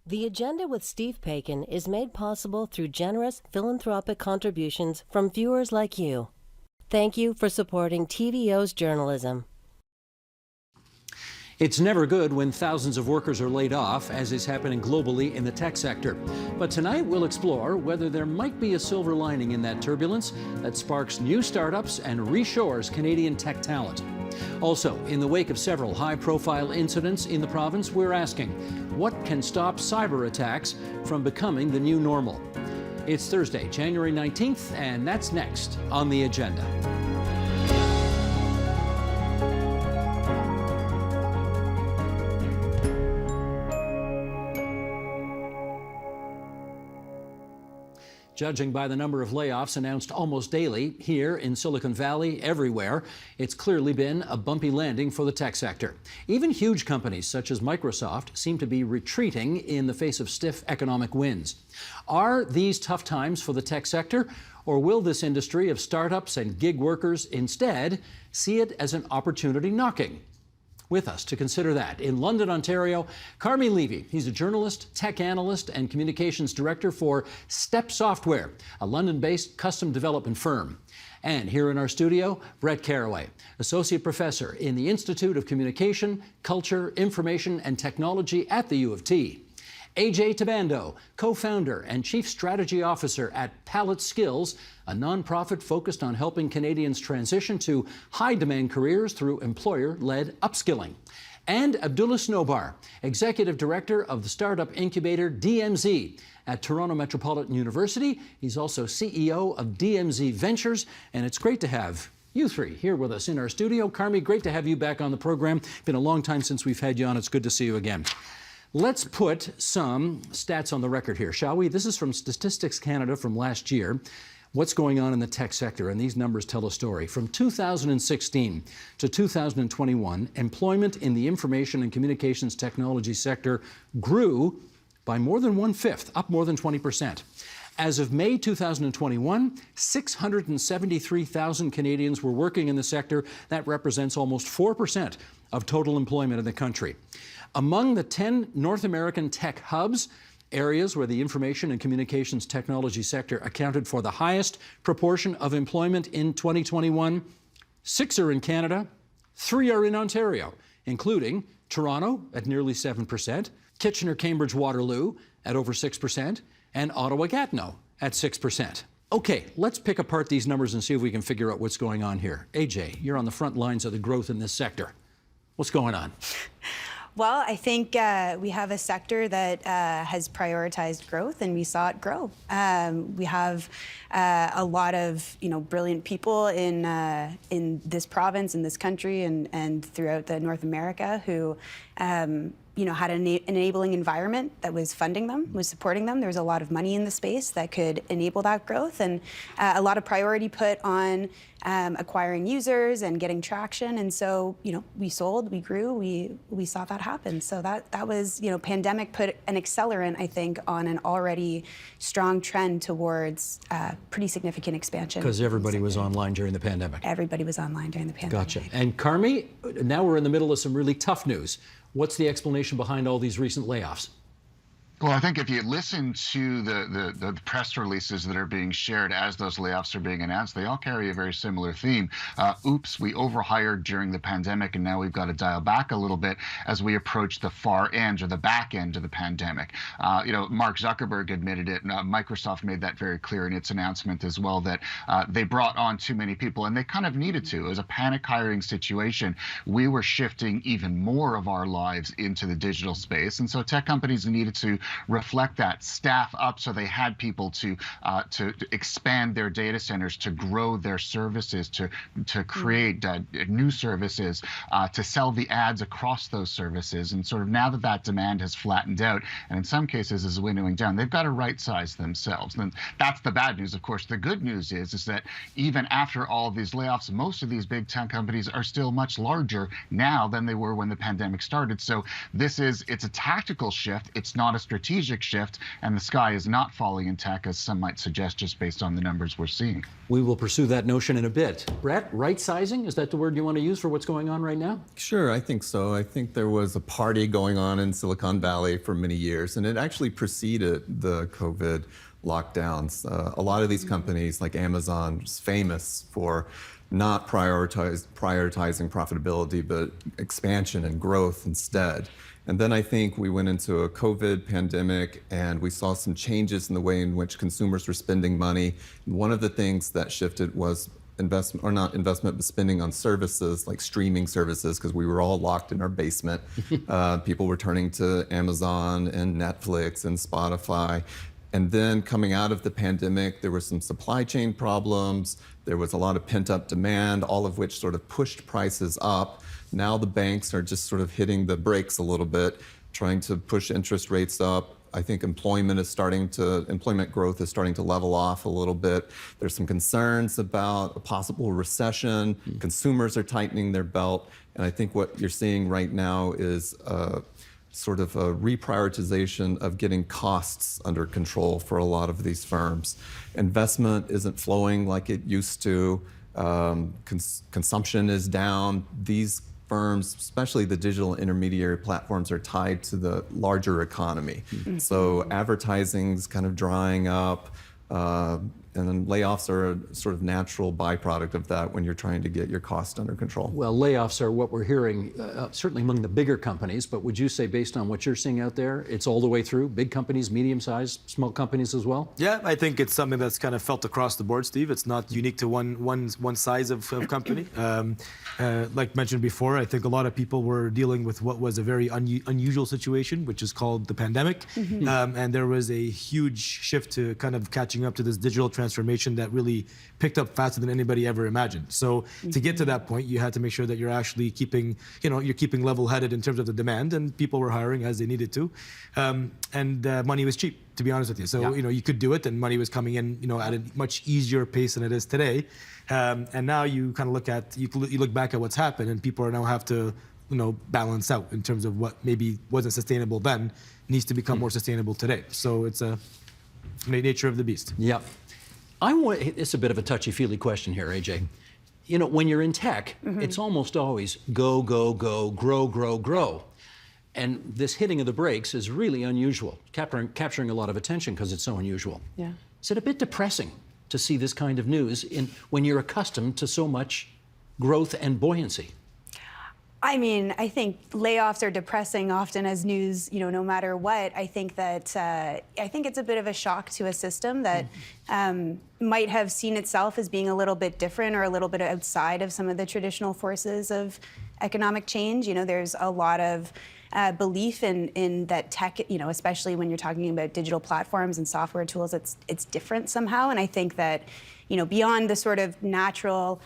The Agenda with Steve Paikin is made possible through generous philanthropic contributions from viewers like you. Thank you for supporting TVO's journalism. It's never good when thousands of workers are laid off, as is happening globally in the tech sector. But tonight we'll explore whether there might be a silver lining in that turbulence that sparks new startups and reshores Canadian tech talent. Also, in the wake of several high-profile incidents in the province, we're asking, what can stop cyber attacks from becoming the new normal? It's Thursday, January 19th, and that's next on The Agenda. Judging by the number of layoffs announced almost daily here in Silicon Valley, everywhere, it's clearly been a bumpy landing for the tech sector. Even huge companies such as Microsoft seem to be retreating in the face of stiff economic winds. Are these tough times for the tech sector, or will this industry of startups and gig workers instead see it as an opportunity knocking? With us to consider that, in London, Ontario, Carmi Levy. He's a journalist, tech analyst, and communications director for Step Software, a London-based custom development firm. And here in our studio, Brett Carraway, associate professor in the Institute of Communication, Culture, Information, and Technology at the U of T. AJ Tabando, co-founder and chief strategy officer at Palette Skills, a nonprofit focused on helping Canadians transition to high-demand careers through employer-led upskilling. And Abdullah Snowbar, executive director of the startup incubator DMZ at Toronto Metropolitan University. He's also CEO of DMZ Ventures, and it's great to have you three here with us in our studio. Carmi, great to have you back on the program. Been a long time since we've had you on. It's good to see you again. Let's put some stats on the record here, shall we? This is from Statistics Canada from last year. What's going on in the tech sector? And these numbers tell a story. From 2016 to 2021, employment in the information and communications technology sector grew by more than 1/5, up more than 20%. As of May 2021, 673,000 Canadians were working in the sector. That represents almost 4% of total employment in the country. Among the 10 North American tech hubs, areas where the information and communications technology sector accounted for the highest proportion of employment in 2021, 6 are in Canada, 3 are in Ontario, including Toronto at nearly 7%, Kitchener-Cambridge Waterloo at over 6%, and Ottawa-Gatineau at 6%. Okay, let's pick apart these numbers and see if we can figure out what's going on here. AJ, you're on the front lines of the growth in this sector. What's going on? Well, I think we have a sector that has prioritized growth, and we saw it grow. We have a lot of brilliant people in this province, in this country, and throughout North America who had an enabling environment that was funding them, was supporting them. There was a lot of money in the space that could enable that growth, and a lot of priority put on acquiring users and getting traction. And so, we sold, we grew, we saw that happen. So that was, pandemic put an accelerant, I think, on an already strong trend towards pretty significant expansion. Because everybody was online during the pandemic. Everybody was online during the pandemic. Gotcha. And Carmi, now we're in the middle of some really tough news. What's the explanation behind all these recent layoffs? Well, I think if you listen to the press releases that are being shared as those layoffs are being announced, they all carry a very similar theme. Oops, we overhired during the pandemic, and now we've got to dial back a little bit as we approach the far end or the back end of the pandemic. Mark Zuckerberg admitted it, and Microsoft made that very clear in its announcement as well, that they brought on too many people, and they kind of needed to. It was a panic hiring situation. We were shifting even more of our lives into the digital space, and so tech companies needed to reflect that, staff up so they had people to expand their data centers, to grow their services, to create new services, to sell the ads across those services. And sort of now that demand has flattened out, and in some cases is winnowing down, they've got to right-size themselves. And that's the bad news. Of course, the good news is that even after all of these layoffs, most of these big tech companies are still much larger now than they were when the pandemic started. So it's a tactical shift. It's not a strategic strategic shift, and the sky is not falling in tech, as some might suggest, just based on the numbers we're seeing. We will pursue that notion in a bit. Brett, right sizing, is that the word you want to use for what's going on right now? Sure, I think so. I think there was a party going on in Silicon Valley for many years, and it actually preceded the COVID lockdowns. A lot of these companies, like Amazon, is famous for not prioritizing profitability, but expansion and growth instead. And then I think we went into a COVID pandemic and we saw some changes in the way in which consumers were spending money. And one of the things that shifted was investment, or not investment, but spending on services like streaming services, because we were all locked in our basement. People were turning to Amazon and Netflix and Spotify. And then coming out of the pandemic, there were some supply chain problems. There was a lot of pent-up demand, all of which sort of pushed prices up. Now the banks are just sort of hitting the brakes a little bit, trying to push interest rates up. I think employment growth is starting to level off a little bit. There's some concerns about a possible recession. Consumers are tightening their belt. And I think what you're seeing right now is sort of a reprioritization of getting costs under control for a lot of these firms. Investment isn't flowing like it used to. Consumption is down. These firms, especially the digital intermediary platforms, are tied to the larger economy. So advertising's kind of drying up. And then layoffs are a sort of natural byproduct of that when you're trying to get your costs under control. Well, layoffs are what we're hearing, certainly among the bigger companies, but would you say, based on what you're seeing out there, it's all the way through? Big companies, medium-sized, small companies as well? Yeah, I think it's something that's kind of felt across the board, Steve. It's not unique to one size of company. Like mentioned before, I think a lot of people were dealing with what was a very unusual situation, which is called the pandemic. And there was a huge shift to kind of catching up to this digital transformation that really picked up faster than anybody ever imagined. So to get to that point, you had to make sure that you're actually keeping level-headed in terms of the demand, and people were hiring as they needed to. And money was cheap, to be honest with you. So, you could do it, and money was coming in, at a much easier pace than it is today. And now you kind of you look back at what's happened, and people are now have to, balance out in terms of what maybe wasn't sustainable then needs to become more sustainable today. So it's a nature of the beast. Yep. It's a bit of a touchy-feely question here, AJ. When you're in tech, it's almost always go, go, go, grow, grow, grow. And this hitting of the brakes is really unusual, capturing a lot of attention because it's so unusual. Yeah. Is it a bit depressing to see this kind of news when you're accustomed to so much growth and buoyancy? I mean, I think layoffs are depressing often as news, no matter what. I think that it's a bit of a shock to a system that might have seen itself as being a little bit different or a little bit outside of some of the traditional forces of economic change. There's a lot of belief in that tech, especially when you're talking about digital platforms and software tools, it's different somehow. And I think that, beyond the sort of natural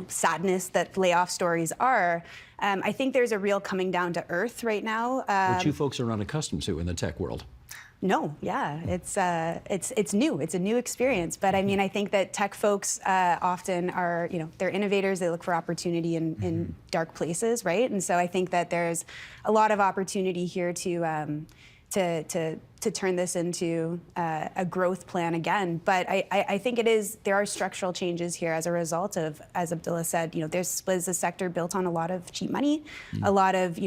sadness that layoff stories are, I think there's a real coming down to earth right now. Which you folks are unaccustomed to in the tech world. No, yeah, it's new. It's a new experience. But I mean, I think that tech folks often are, they're innovators. They look for opportunity in dark places, right? And so I think that there's a lot of opportunity here to turn this into a growth plan again. But I think there are structural changes here as a result of, as Abdullah said, this was a sector built on a lot of cheap money, a lot of,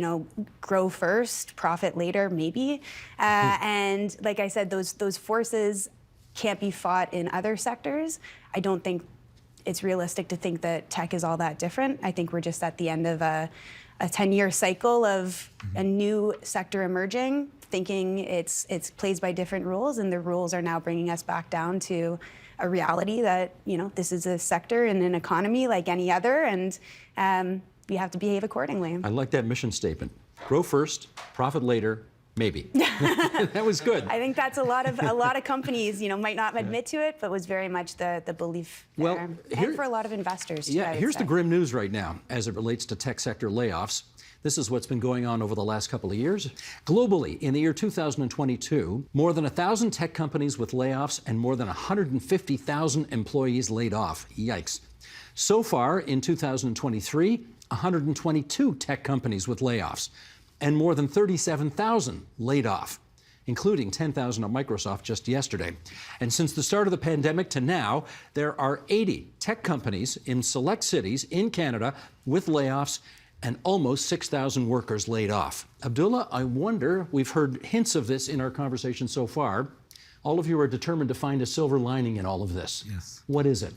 grow first, profit later, maybe. And like I said, those forces can't be fought in other sectors. I don't think it's realistic to think that tech is all that different. I think we're just at the end of a 10-year cycle of a new sector emerging, thinking it's plays by different rules, and the rules are now bringing us back down to a reality that, this is a sector in an economy like any other, and we have to behave accordingly. I like that mission statement. Grow first, profit later, maybe. That was good. I think that's a lot of companies, might not admit to it, but was very much the belief there. Well, and for a lot of investors too, yeah, here's the grim news right now as it relates to tech sector layoffs. This is what's been going on over the last couple of years. Globally, in the year 2022, more than 1,000 tech companies with layoffs and more than 150,000 employees laid off. Yikes. So far in 2023, 122 tech companies with layoffs. and more than 37,000 laid off, including 10,000 at Microsoft just yesterday. And since the start of the pandemic to now, there are 80 tech companies in select cities in Canada with layoffs and almost 6,000 workers laid off. Abdullah, I wonder, we've heard hints of this in our conversation so far. All of you are determined to find a silver lining in all of this. Yes. What is it?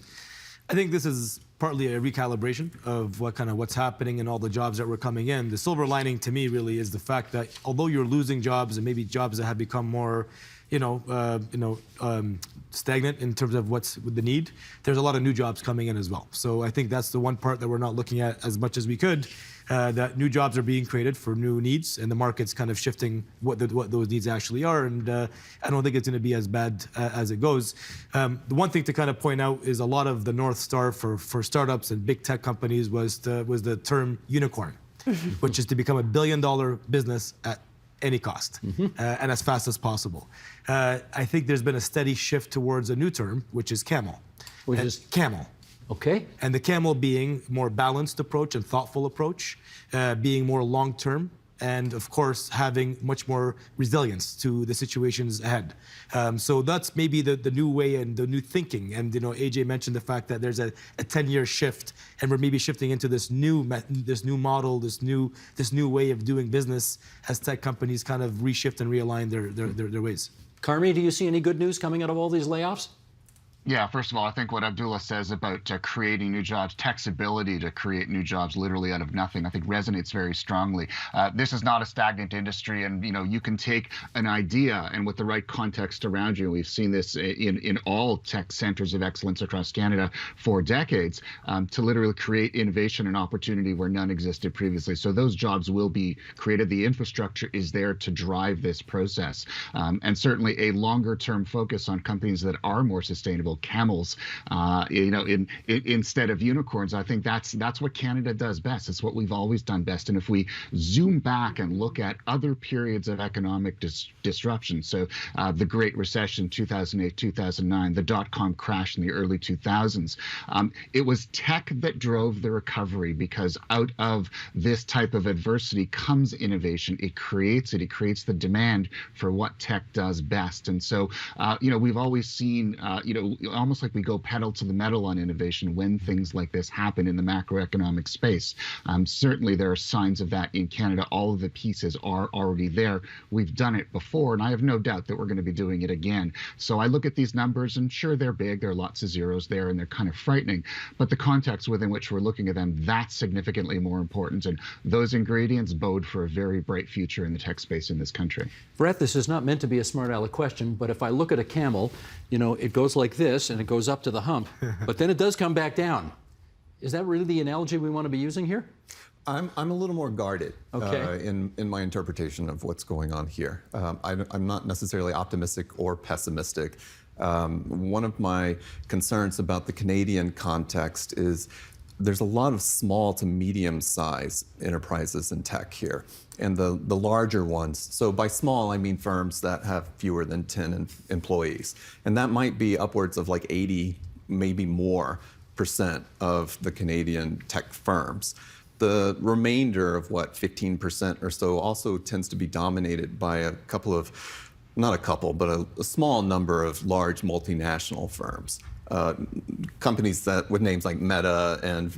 I think this is partly a recalibration of what's happening and all the jobs that were coming in. The silver lining to me really is the fact that although you're losing jobs and maybe jobs that have become more, stagnant in terms of what's the need, there's a lot of new jobs coming in as well. So I think that's the one part that we're not looking at as much as we could. That new jobs are being created for new needs, and the market's kind of shifting what those needs actually are. And I don't think it's going to be as bad as it goes. The one thing to kind of point out is a lot of the North Star for startups and big tech companies was the term unicorn, which is to become $1 billion business at any cost and as fast as possible. I think there's been a steady shift towards a new term, which is camel. Which is camel. Okay. And the camel being more balanced approach and thoughtful approach, being more long-term, and of course having much more resilience to the situations ahead. So that's maybe the new way and the new thinking. And AJ mentioned the fact that there's a 10-year shift, and we're maybe shifting into this new model, this new way of doing business as tech companies kind of reshift and realign their ways. Carmi, do you see any good news coming out of all these layoffs? Yeah, first of all, I think what Abdullah says about creating new jobs, tech's ability to create new jobs literally out of nothing, I think resonates very strongly. This is not a stagnant industry, and you can take an idea and with the right context around you. We've seen this in all tech centers of excellence across Canada for decades, to literally create innovation and opportunity where none existed previously. So those jobs will be created. The infrastructure is there to drive this process, and certainly a longer-term focus on companies that are more sustainable. Camels, instead of unicorns. I think that's what Canada does best. It's what we've always done best. And if we zoom back and look at other periods of economic disruption, so the Great Recession, 2008, 2009, the dot-com crash in the early 2000s, it was tech that drove the recovery, because out of this type of adversity comes innovation. It creates the demand for what tech does best. And so, we've always seen, almost like we go pedal to the metal on innovation when things like this happen in the macroeconomic space. Certainly there are signs of that in Canada. All of the pieces are already there. We've done it before, and I have no doubt that we're going to be doing it again. So I look at these numbers, and sure, they're big. There are lots of zeros there, and they're kind of frightening. But the context within which we're looking at them, that's significantly more important. And those ingredients bode for a very bright future in the tech space in this country. Brett, this is not meant to be a smart aleck question, but if I look at a camel, it goes like this, and it goes up to the hump, but then it does come back down. Is that really the analogy we want to be using here? I'm a little more guarded in my interpretation of what's going on here. I'm not necessarily optimistic or pessimistic. One of my concerns about the Canadian context is there's a lot of small to medium-sized enterprises in tech here, and the larger ones. So by small, I mean firms that have fewer than 10 employees. And that might be upwards of like 80, maybe more % of the Canadian tech firms. The remainder of 15% or so also tends to be dominated by a small number of large multinational firms. Companies with names like Meta and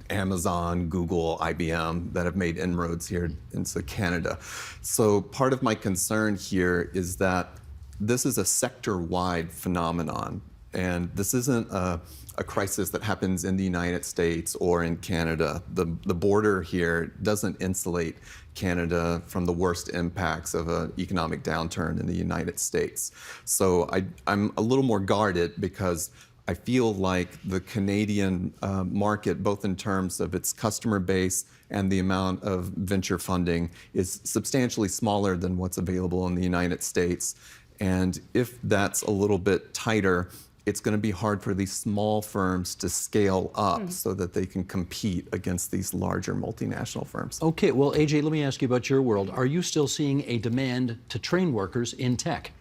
Amazon, Google, IBM that have made inroads here into Canada. So part of my concern here is that this is a sector-wide phenomenon, and this isn't a crisis that happens in the United States or in Canada. The border here doesn't insulate Canada from the worst impacts of an economic downturn in the United States. So I'm a little more guarded because I feel like the Canadian market, both in terms of its customer base and the amount of venture funding, is substantially smaller than what's available in the United States. And if that's a little bit tighter, it's going to be hard for these small firms to scale up so that they can compete against these larger multinational firms. Okay, well, AJ, let me ask you about your world. Are you still seeing a demand to train workers in tech?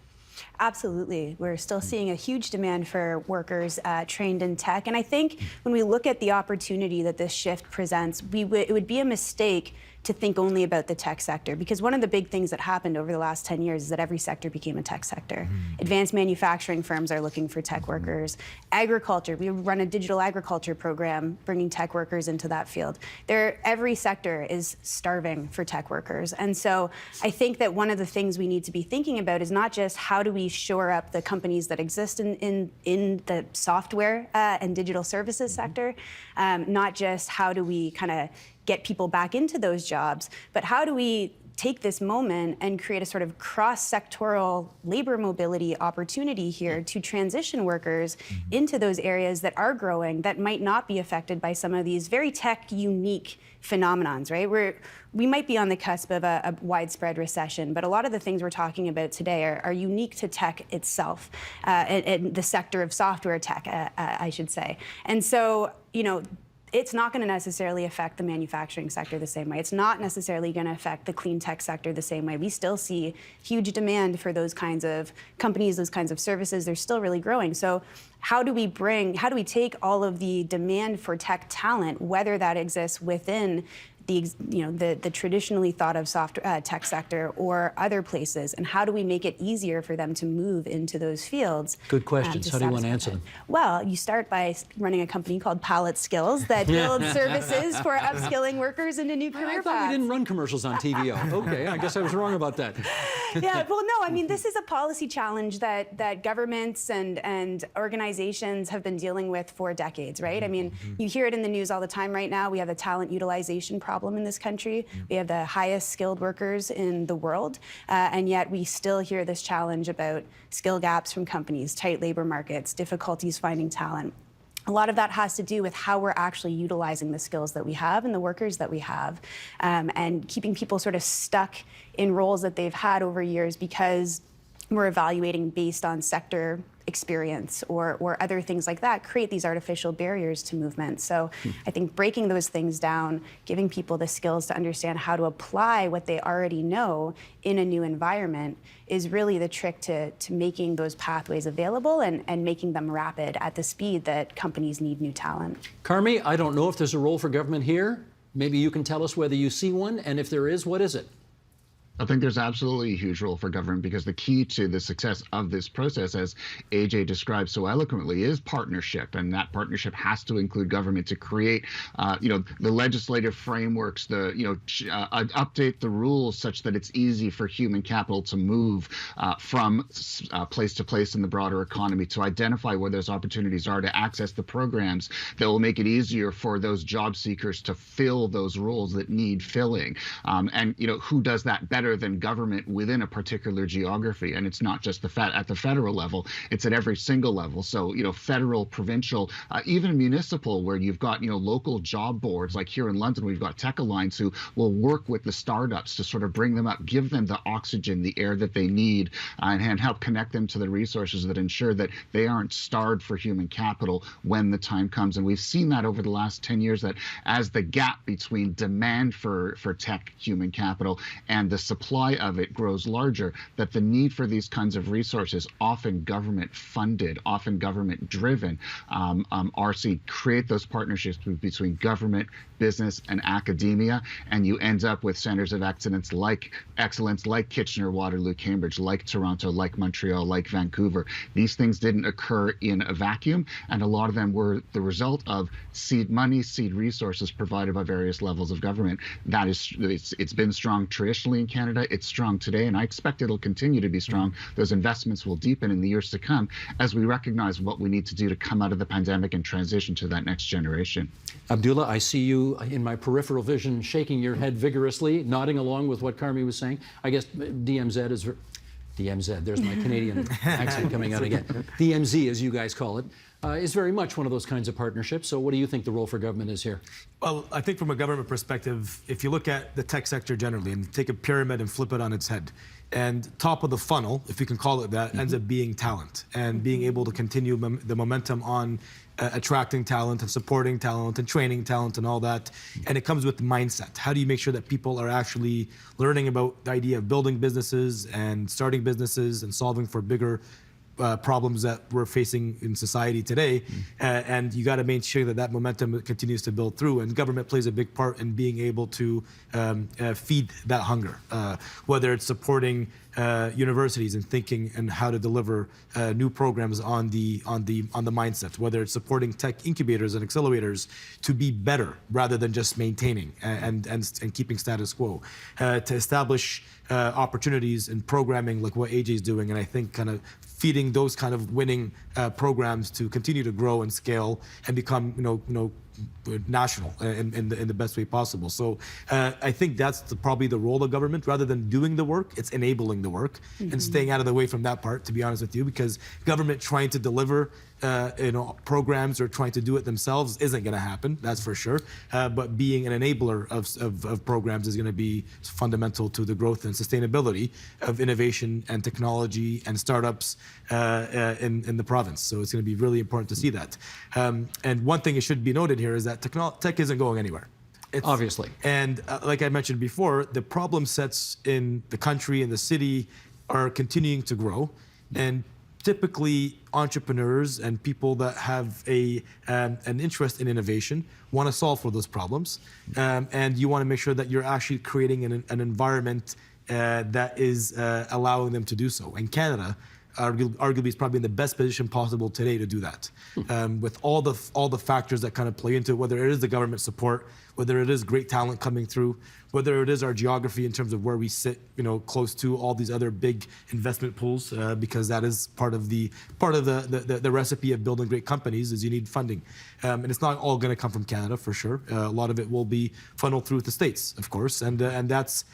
Absolutely. We're still seeing a huge demand for workers trained in tech. And I think when we look at the opportunity that this shift presents, it would be a mistake to think only about the tech sector, because one of the big things that happened over the last 10 years is that every sector became a tech sector. Advanced manufacturing firms are looking for tech workers. Agriculture, we run a digital agriculture program bringing tech workers into that field. Every sector is starving for tech workers. And so I think that one of the things we need to be thinking about is not just how do we shore up the companies that exist in the software and digital services sector, not just how do we kind of get people back into those jobs, but how do we take this moment and create a sort of cross-sectoral labor mobility opportunity here to transition workers into those areas that are growing, that might not be affected by some of these very tech-unique phenomenons, right? We might be on the cusp of a widespread recession, but a lot of the things we're talking about today are unique to tech itself, and the sector of software tech, I should say. And so, it's not going to necessarily affect the manufacturing sector the same way. It's not necessarily going to affect the clean tech sector the same way. We still see huge demand for those kinds of companies, those kinds of services. They're still really growing. So how do we take all of the demand for tech talent, whether that exists within the traditionally thought of software tech sector or other places, and how do we make it easier for them to move into those fields? Good questions. How do you want to answer them? Well, you start by running a company called Palette Skills that builds services for upskilling workers into new career I thought paths. we didn't run commercials on TVO. Okay, I guess I was wrong about that. Yeah, well, no, I mean, this is a policy challenge that governments and organizations have been dealing with for decades, right? I mean, you hear it in the news all the time right now. We have a talent utilization problem in this country. We have the highest skilled workers in the world, and yet we still hear this challenge about skill gaps from companies, tight labor markets, difficulties finding talent. A lot of that has to do with how we're actually utilizing the skills that we have and the workers that we have, and keeping people sort of stuck in roles that they've had over years because we're evaluating based on sector experience or other things like that, create these artificial barriers to movement. So I think breaking those things down, giving people the skills to understand how to apply what they already know in a new environment is really the trick to making those pathways available and making them rapid at the speed that companies need new talent. Carmi, I don't know if there's a role for government here. Maybe you can tell us whether you see one, and if there is, what is it? I think there's absolutely a huge role for government, because the key to the success of this process, as AJ described so eloquently, is partnership, and that partnership has to include government to create, the legislative frameworks, update the rules such that it's easy for human capital to move from place to place in the broader economy, to identify where those opportunities are, to access the programs that will make it easier for those job seekers to fill those roles that need filling. And who does that better than government within a particular geography? And it's not just at the federal level, it's at every single level. So, federal, provincial, even municipal, where you've got, local job boards. Like here in London, we've got Tech Alliance who will work with the startups to sort of bring them up, give them the oxygen, the air that they need, and help connect them to the resources that ensure that they aren't starved for human capital when the time comes. And we've seen that over the last 10 years, that as the gap between demand for tech human capital and the supply of it grows larger, that the need for these kinds of resources, often government funded, often government driven, create those partnerships between government, business, and academia, and you end up with centers of excellence like Kitchener, Waterloo, Cambridge, like Toronto, like Montreal, like Vancouver. These things didn't occur in a vacuum, and a lot of them were the result of seed money, seed resources provided by various levels of government. It's been strong traditionally in Canada. It's strong today, and I expect it'll continue to be strong. Those investments will deepen in the years to come as we recognize what we need to do to come out of the pandemic and transition to that next generation. Abdullah, I see you in my peripheral vision shaking your head vigorously, nodding along with what Carmi was saying. I guess DMZ is... DMZ, there's my Canadian accent coming out again. DMZ, as you guys call it, is very much one of those kinds of partnerships. So what do you think the role for government is here? Well, I think from a government perspective, if you look at the tech sector generally and take a pyramid and flip it on its head, and top of the funnel, if you can call it that, ends up being talent and being able to continue the momentum on attracting talent and supporting talent and training talent and all that. And it comes with mindset. How do you make sure that people are actually learning about the idea of building businesses and starting businesses and solving for bigger problems that we're facing in society today, and you got to make sure that that momentum continues to build through. And government plays a big part in being able to feed that hunger, whether it's supporting universities and thinking and how to deliver new programs on the mindset, whether it's supporting tech incubators and accelerators to be better rather than just maintaining and keeping status quo, to establish opportunities in programming like what AJ is doing, and I think kind of feeding those kind of winning programs to continue to grow and scale and become national in the best way possible. So I think that's probably the role of government. Rather than doing the work, it's enabling the work and staying out of the way from that part, to be honest with you, because government trying to deliver programs or trying to do it themselves isn't going to happen, that's for sure. But being an enabler of programs is going to be fundamental to the growth and sustainability of innovation and technology and startups in the province. So it's going to be really important to see that. And one thing that should be noted here is that tech isn't going anywhere. Obviously. And like I mentioned before, the problem sets in the country and the city are continuing to grow. And typically, entrepreneurs and people that have an interest in innovation want to solve for those problems. And you want to make sure that you're actually creating an environment that is allowing them to do so. And Canada, arguably, is probably in the best position possible today to do that, with all the factors that kind of play into it, whether it is the government support, whether it is great talent coming through, whether it is our geography in terms of where we sit, close to all these other big investment pools, because that is part of the recipe of building great companies is you need funding, and it's not all going to come from Canada for sure. A lot of it will be funneled through the States, of course, and that's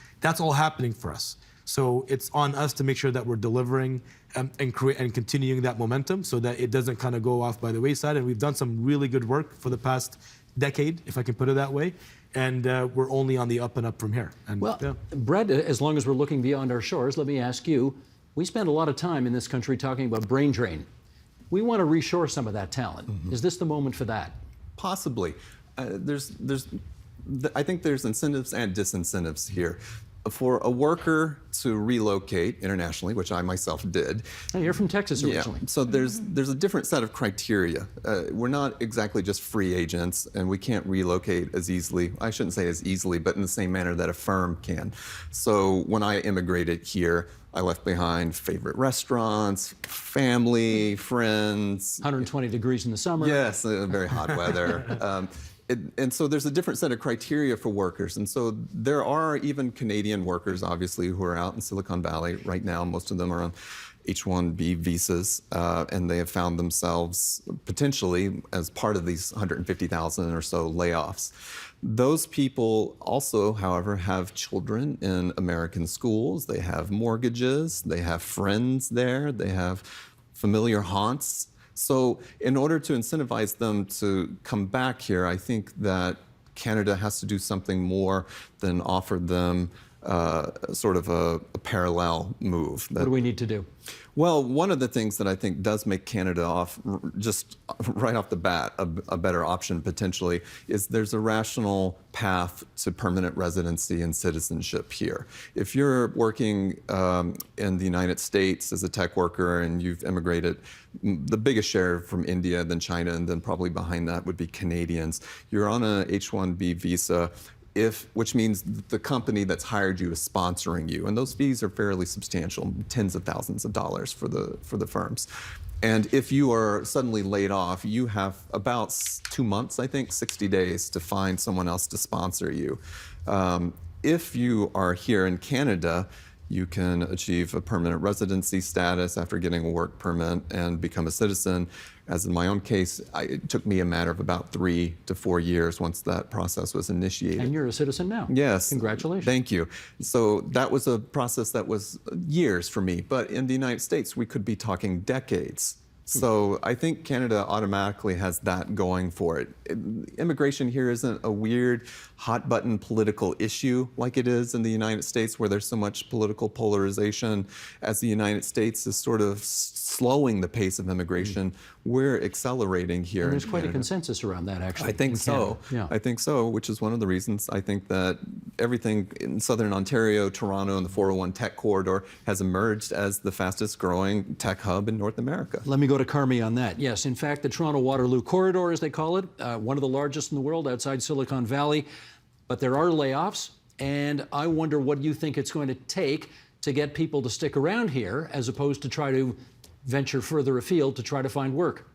all happening for us. So it's on us to make sure that we're delivering and continuing that momentum so that it doesn't kind of go off by the wayside. And we've done some really good work for the past decade, if I can put it that way. And we're only on the up and up from here. And, Brett, as long as we're looking beyond our shores, let me ask you, we spend a lot of time in this country talking about brain drain. We want to reshore some of that talent. Is this the moment for that? Possibly. I think there's incentives and disincentives here. For a worker to relocate internationally, which I myself did. Hey, you're from Texas originally. Yeah, so there's a different set of criteria. We're not exactly just free agents, and we can't relocate as easily. I shouldn't say as easily, but in the same manner that a firm can. So when I immigrated here, I left behind favorite restaurants, family, friends. 120 degrees in the summer. Yes, very hot weather. And so there's a different set of criteria for workers. And so there are even Canadian workers, obviously, who are out in Silicon Valley right now. Most of them are on H-1B visas, and they have found themselves potentially as part of these 150,000 or so layoffs. Those people also, however, have children in American schools. They have mortgages. They have friends there. They have familiar haunts. So in order to incentivize them to come back here, I think that Canada has to do something more than offer them sort of a parallel move. What do we need to do? Well, one of the things that I think does make Canada just right off the bat a better option potentially is there's a rational path to permanent residency and citizenship here. If you're working in the United States as a tech worker and you've immigrated, the biggest share from India, then China, and then probably behind that would be Canadians. You're on a H-1B visa, which means the company that's hired you is sponsoring you, and those fees are fairly substantial, tens of thousands of dollars for the firms. And if you are suddenly laid off, you have about 2 months, I think, 60 days to find someone else to sponsor you. If you are here in Canada, you can achieve a permanent residency status after getting a work permit and become a citizen. As in my own case, it took me a matter of about 3 to 4 years once that process was initiated. And you're a citizen now. Yes. Congratulations. Thank you. So that was a process that was years for me. But in the United States, we could be talking decades So I think Canada automatically has that going for it. Immigration here isn't a weird hot button political issue like it is in the United States, where there's so much political polarization. As the United States is sort of slowing the pace of immigration, we're accelerating here. And there's in quite a Canada. consensus around that, actually. I think so. Yeah. I think so, which is one of the reasons I think that everything in Southern Ontario, Toronto, and the 401 tech corridor has emerged as the fastest growing tech hub in North America. Let me go to Carmi on that. Yes, in fact, the Toronto Waterloo corridor, as they call it, one of the largest in the world outside Silicon Valley. But there are layoffs, and I wonder what you think it's going to take to get people to stick around here as opposed to try to venture further afield to try to find work.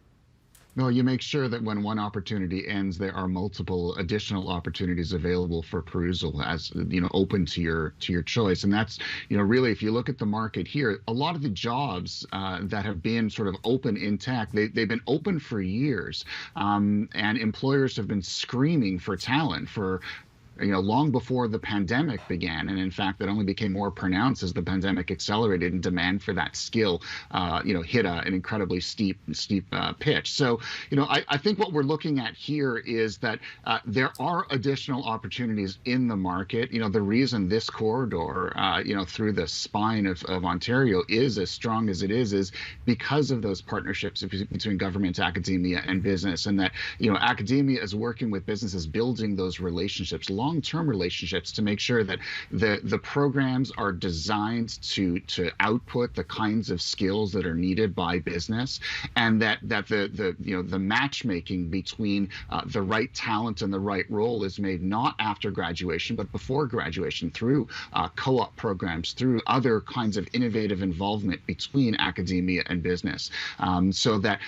No, you make sure that when one opportunity ends, there are multiple additional opportunities available for perusal, as open to your choice. And that's really, if you look at the market here, a lot of the jobs that have been sort of open in tech, they've been open for years, and employers have been screaming for talent for long before the pandemic began. And in fact, that only became more pronounced as the pandemic accelerated and demand for that skill, hit an incredibly steep pitch. So, I think what we're looking at here is that there are additional opportunities in the market. The reason this corridor, through the spine of Ontario is as strong as it is because of those partnerships between government, academia, and business. And that, academia is working with businesses, building those relationships, long-term relationships, to make sure that the programs are designed to output the kinds of skills that are needed by business, and that the matchmaking between the right talent and the right role is made not after graduation but before graduation, through co-op programs, through other kinds of innovative involvement between academia and business, so that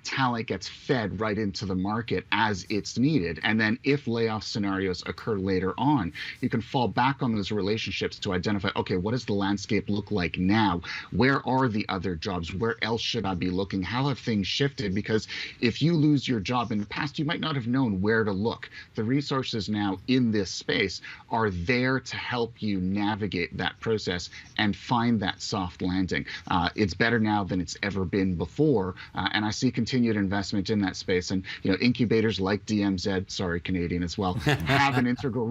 talent gets fed right into the market as it's needed. And then if layoff scenarios occur later on, you can fall back on those relationships to identify, okay, what does the landscape look like now? Where are the other jobs? Where else should I be looking? How have things shifted? Because if you lose your job in the past, you might not have known where to look. The resources now in this space are there to help you navigate that process and find that soft landing. It's better now than it's ever been before, and I see continued investment in that space. And incubators like DMZ, sorry, Canadian as well, have an integral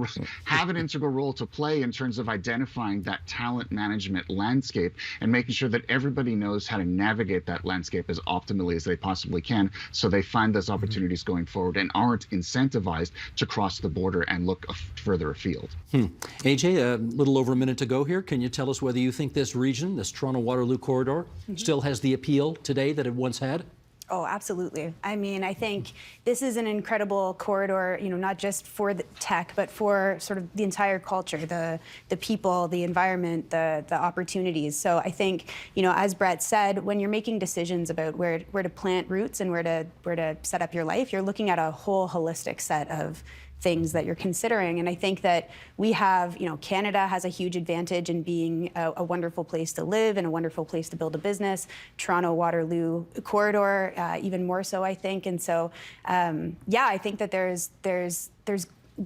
role to play in terms of identifying that talent management landscape and making sure that everybody knows how to navigate that landscape as optimally as they possibly can, so they find those opportunities going forward and aren't incentivized to cross the border and look further afield. AJ, a little over a minute to go here. Can you tell us whether you think this region, this Toronto Waterloo corridor, still has the appeal today that it once had? Oh, absolutely. I mean, I think this is an incredible corridor, not just for the tech, but for sort of the entire culture, the people, the environment, the opportunities. So I think, as Brett said, when you're making decisions about where to plant roots and where to set up your life, you're looking at a whole holistic set of things that you're considering. And I think that we have, Canada has a huge advantage in being a wonderful place to live and a wonderful place to build a business. Toronto Waterloo corridor, even more so, I think. And so, I think that there's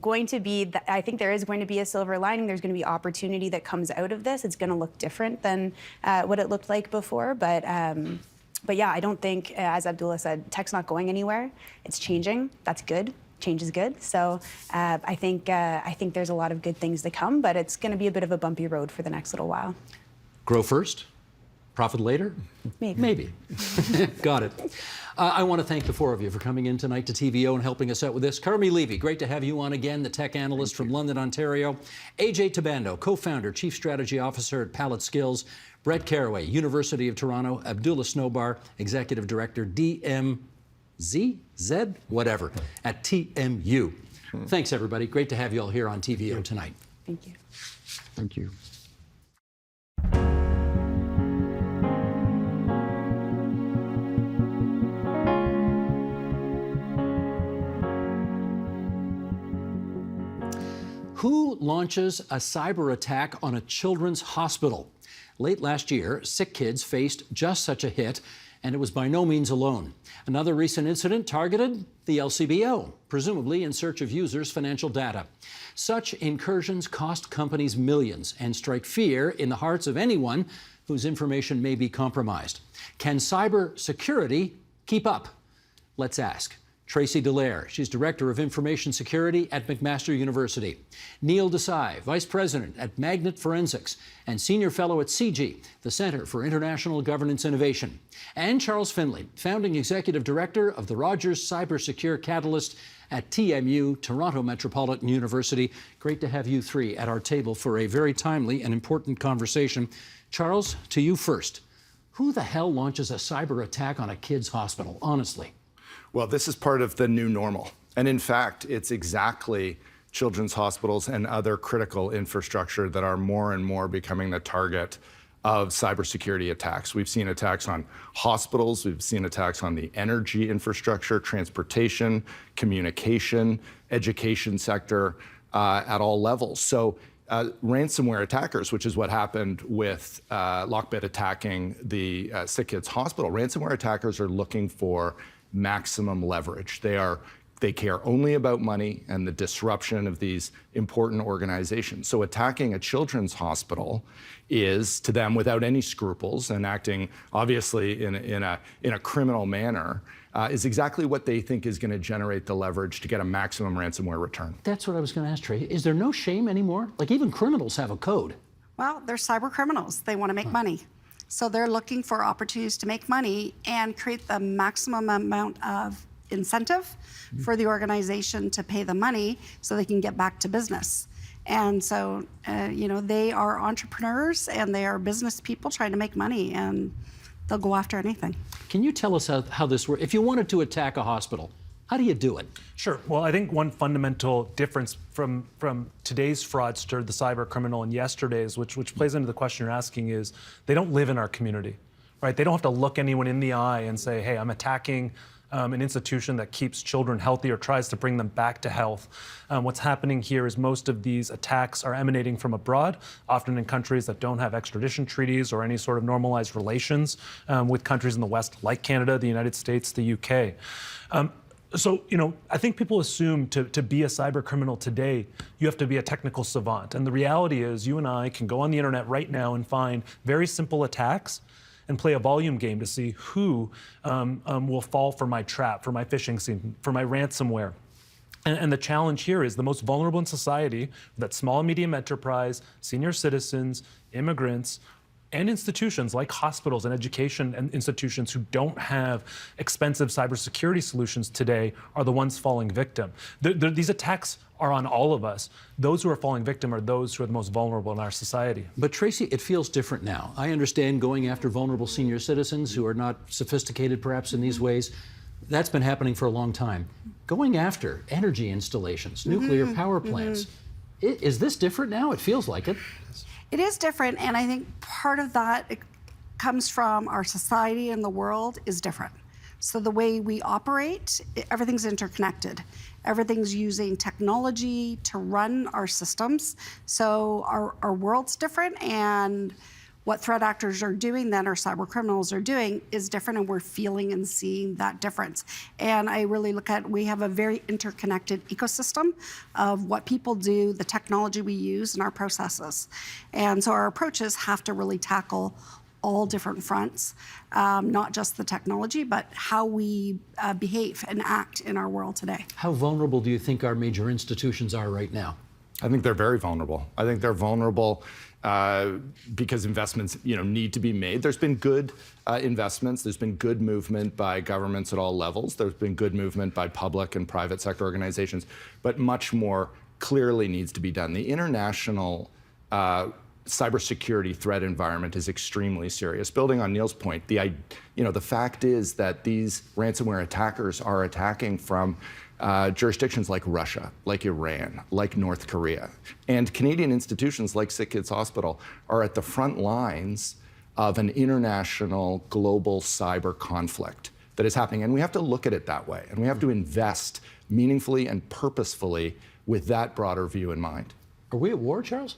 going to be, I think there is going to be a silver lining. There's going to be opportunity that comes out of this. It's going to look different than what it looked like before. But yeah, I don't think, as Abdullah said, tech's not going anywhere. It's changing. That's good. Change is good. So I think there's a lot of good things to come, but it's going to be a bit of a bumpy road for the next little while. Grow first, profit later? Maybe. Got it. I want to thank the four of you for coming in tonight to TVO and helping us out with this. Carmi Levy, great to have you on again, the tech analyst from London, Ontario. AJ Tabando, co-founder, chief strategy officer at Pallet Skills. Brett Carraway, University of Toronto. Abdullah Snowbar, executive director, Z, whatever, at TMU. Thanks, everybody. Great to have you all here on TVO tonight. Thank you. Thank you. Who launches a cyber attack on a children's hospital? Late last year, sick kids faced just such a hit, and it was by no means alone. Another recent incident targeted the LCBO, presumably in search of users' financial data. Such incursions cost companies millions and strike fear in the hearts of anyone whose information may be compromised. Can cyber security keep up? Let's ask. Tracy Dallaire, she's Director of Information Security at McMaster University. Neil Desai, Vice President at Magnet Forensics and Senior Fellow at CG, the Center for International Governance Innovation. And Charles Finley, Founding Executive Director of the Rogers Cybersecure Catalyst at TMU, Toronto Metropolitan University. Great to have you three at our table for a very timely and important conversation. Charles, to you first. Who the hell launches a cyber attack on a kid's hospital, honestly? Well, this is part of the new normal. And in fact, it's exactly children's hospitals and other critical infrastructure that are more and more becoming the target of cybersecurity attacks. We've seen attacks on hospitals, we've seen attacks on the energy infrastructure, transportation, communication, education sector at all levels. So ransomware attackers, which is what happened with Lockbit attacking the Sick Kids Hospital, ransomware attackers are looking for maximum leverage. They care only about money and the disruption of these important organizations. So attacking a children's hospital is, to them, without any scruples and acting obviously in a criminal manner, is exactly what they think is going to generate the leverage to get a maximum ransomware return. That's what I was going to ask, Trey. Is there no shame anymore? Like, even criminals have a code. Well, they're cyber criminals. They want to make money. So they're looking for opportunities to make money and create the maximum amount of incentive for the organization to pay the money so they can get back to business. And so, they are entrepreneurs and they are business people trying to make money, and they'll go after anything. Can you tell us how this works? If you wanted to attack a hospital, how do you do it? Sure. Well, I think one fundamental difference from today's fraudster, the cyber criminal, and yesterday's, which plays into the question you're asking, is they don't live in our community, right? They don't have to look anyone in the eye and say, hey, I'm attacking an institution that keeps children healthy or tries to bring them back to health. What's happening here is most of these attacks are emanating from abroad, often in countries that don't have extradition treaties or any sort of normalized relations with countries in the West, like Canada, the United States, the UK. So, I think people assume to be a cyber criminal today, you have to be a technical savant. And the reality is you and I can go on the internet right now and find very simple attacks and play a volume game to see who will fall for my trap, for my phishing scheme, for my ransomware. And the challenge here is the most vulnerable in society, that small and medium enterprise, senior citizens, immigrants, and institutions like hospitals and education and institutions who don't have expensive cybersecurity solutions today are the ones falling victim. These attacks are on all of us. Those who are falling victim are those who are the most vulnerable in our society. But Tracy, it feels different now. I understand going after vulnerable senior citizens who are not sophisticated perhaps in these ways. That's been happening for a long time. Going after energy installations, nuclear power plants, is this different now? It feels like it. It is different, and I think part of that comes from our society and the world is different. So the way we operate, everything's interconnected. Everything's using technology to run our systems. So our world's different, and what threat actors are doing then, or cyber criminals are doing, is different, and we're feeling and seeing that difference. And I really look at, we have a very interconnected ecosystem of what people do, the technology we use, and our processes. And so our approaches have to really tackle all different fronts, not just the technology, but how we behave and act in our world today. How vulnerable do you think our major institutions are right now? I think they're very vulnerable. I think they're vulnerable because investments, need to be made. There's been good investments. There's been good movement by governments at all levels. There's been good movement by public and private sector organizations, but much more clearly needs to be done. The international cybersecurity threat environment is extremely serious. Building on Neil's point, the fact is that these ransomware attackers are attacking from jurisdictions like Russia, like Iran, like North Korea. And Canadian institutions like Sick Kids Hospital are at the front lines of an international global cyber conflict that is happening. And we have to look at it that way. And we have to invest meaningfully and purposefully with that broader view in mind. Are we at war, Charles?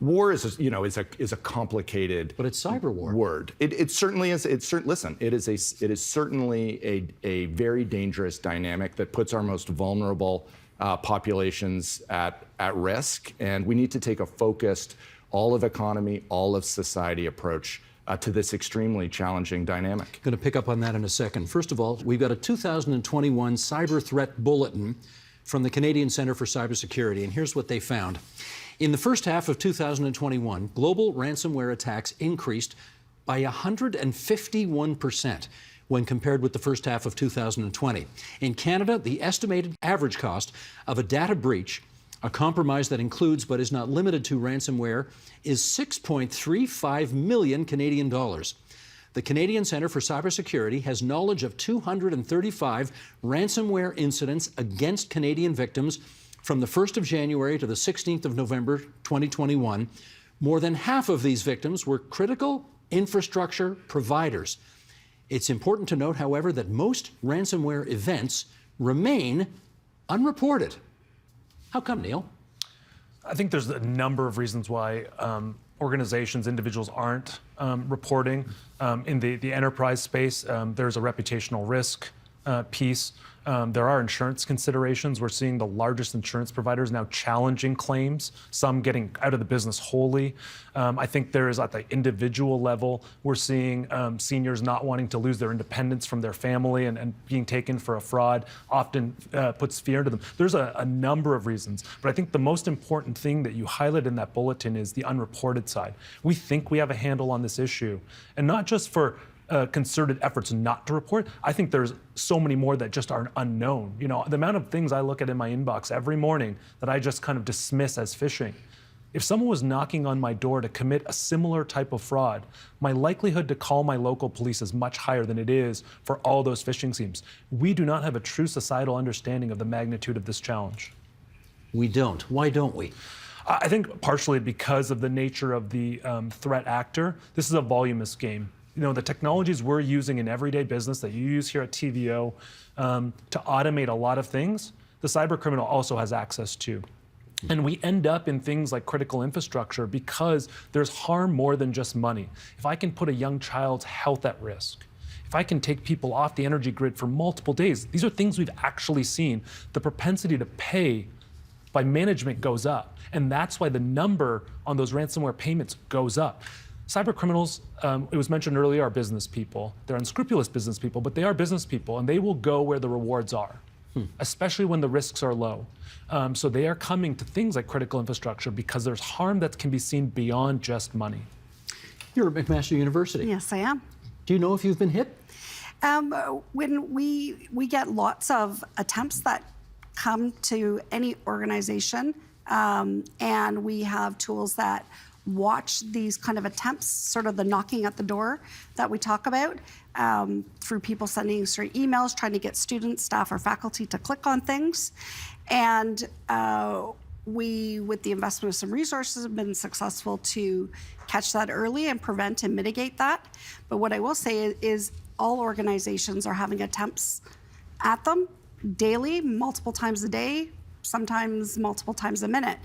War is a complicated, but it's cyber war. Word. It certainly is. Listen, it is certainly a very dangerous dynamic that puts our most vulnerable populations at risk, and we need to take a focused, all of economy, all of society approach to this extremely challenging dynamic. Going to pick up on that in a second. First of all, we've got a 2021 cyber threat bulletin from the Canadian Centre for Cybersecurity, and here's what they found. In the first half of 2021, global ransomware attacks increased by 151% when compared with the first half of 2020. In Canada, the estimated average cost of a data breach, a compromise that includes but is not limited to ransomware, is 6.35 million Canadian dollars. The Canadian Centre for Cybersecurity has knowledge of 235 ransomware incidents against Canadian victims from the 1st of January to the 16th of November 2021. More than half of these victims were critical infrastructure providers. It's important to note, however, that most ransomware events remain unreported. How come, Neil? I think there's a number of reasons why organizations, individuals aren't reporting. In the enterprise space, there's a reputational risk piece. There are insurance considerations. We're seeing the largest insurance providers now challenging claims, some getting out of the business wholly. I think there is, at the individual level, we're seeing seniors not wanting to lose their independence from their family, and being taken for a fraud often puts fear into them. There's a number of reasons, but I think the most important thing that you highlight in that bulletin is the unreported side. We think we have a handle on this issue, and not just for concerted efforts not to report. I think there's so many more that just are unknown. You know, the amount of things I look at in my inbox every morning that I just kind of dismiss as phishing. If someone was knocking on my door to commit a similar type of fraud, my likelihood to call my local police is much higher than it is for all those phishing schemes. We do not have a true societal understanding of the magnitude of this challenge. We don't. Why don't we? I think partially because of the nature of the threat actor. This is a voluminous game. You know, the technologies we're using in everyday business that you use here at TVO to automate a lot of things, the cyber criminal also has access to. And we end up in things like critical infrastructure because there's harm more than just money. If I can put a young child's health at risk, if I can take people off the energy grid for multiple days, these are things we've actually seen. The propensity to pay by management goes up. And that's why the number on those ransomware payments goes up. Cyber criminals, it was mentioned earlier, are business people. They're unscrupulous business people, but they are business people, and they will go where the rewards are, especially when the risks are low. So they are coming to things like critical infrastructure because there's harm that can be seen beyond just money. You're at McMaster University. Yes, I am. Do you know if you've been hit? When we get lots of attempts that come to any organization, and we have tools that watch these kind of attempts, sort of the knocking at the door that we talk about, through people sending straight emails, trying to get students, staff, or faculty to click on things. And we, with the investment of some resources, have been successful to catch that early and prevent and mitigate that. But what I will say is all organizations are having attempts at them daily, multiple times a day, sometimes multiple times a minute.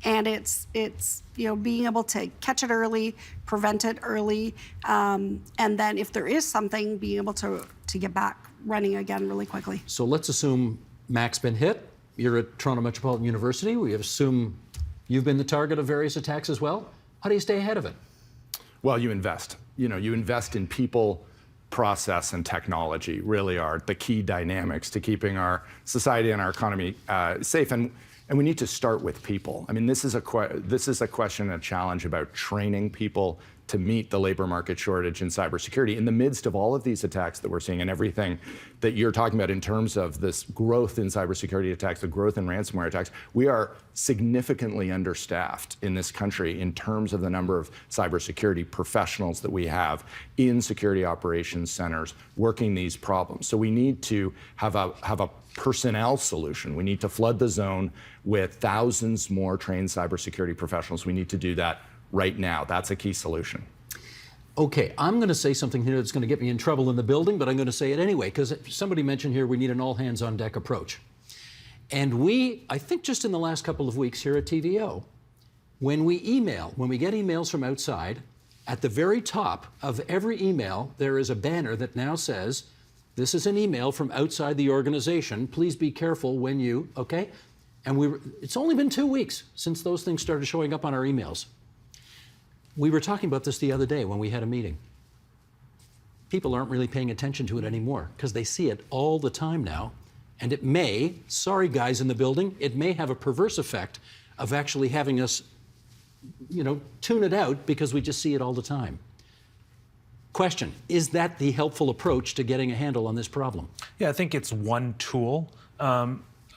And it's you know, being able to catch it early, prevent it early, and then if there is something, being able to get back running again really quickly. So let's assume Mac's been hit. You're at Toronto Metropolitan University. We assume you've been the target of various attacks as well. How do you stay ahead of it? Well, you invest. You know, you invest in people, process, and technology really are the key dynamics to keeping our society and our economy safe. And we need to start with people. I mean, this is a question, a challenge about training people to meet the labor market shortage in cybersecurity. In the midst of all of these attacks that we're seeing and everything that you're talking about in terms of this growth in cybersecurity attacks, the growth in ransomware attacks, we are significantly understaffed in this country in terms of the number of cybersecurity professionals that we have in security operations centers working these problems. So we need to have a personnel solution. We need to flood the zone with thousands more trained cybersecurity professionals. We need to do that right now. That's a key solution. Okay, I'm going to say something here that's going to get me in trouble in the building, but I'm going to say it anyway, because somebody mentioned here we need an all-hands-on-deck approach. And we, I think just in the last couple of weeks here at TVO, when we get emails from outside, at the very top of every email, there is a banner that now says, this is an email from outside the organization. Please be careful when you, okay? And it's only been 2 weeks since those things started showing up on our emails. We were talking about this the other day when we had a meeting. people aren't really paying attention to it anymore because they see it all the time now. And it may, sorry guys in the building, it may have a perverse effect of actually having us, tune it out because we just see it all the time. Question, is that the helpful approach to getting a handle on this problem? Yeah, I think it's one tool.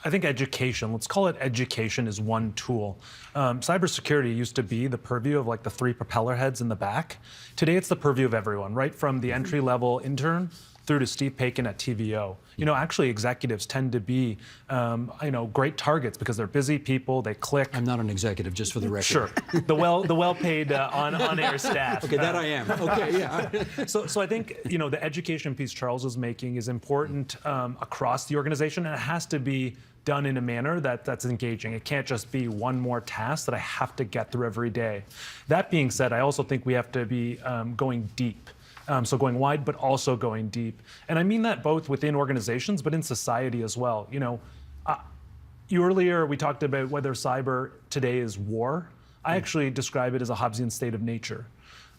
I think education, let's call it education, is one tool. Cybersecurity used to be the purview of like the 3 propeller heads in the back. Today it's the purview of everyone, right from the entry-level intern through to Steve Paikin at TVO. Actually executives tend to be, great targets because they're busy people, they click. I'm not an executive, just for the record. Sure, the well-paid on-air staff. Okay, that I am. Okay, yeah. So I think, the education piece Charles is making is important across the organization, and it has to be done in a manner that's engaging. It can't just be one more task that I have to get through every day. That being said, I also think we have to be going deep. So going wide, but also going deep. And I mean that both within organizations, but in society as well. Earlier we talked about whether cyber today is war. I actually describe it as a Hobbesian state of nature.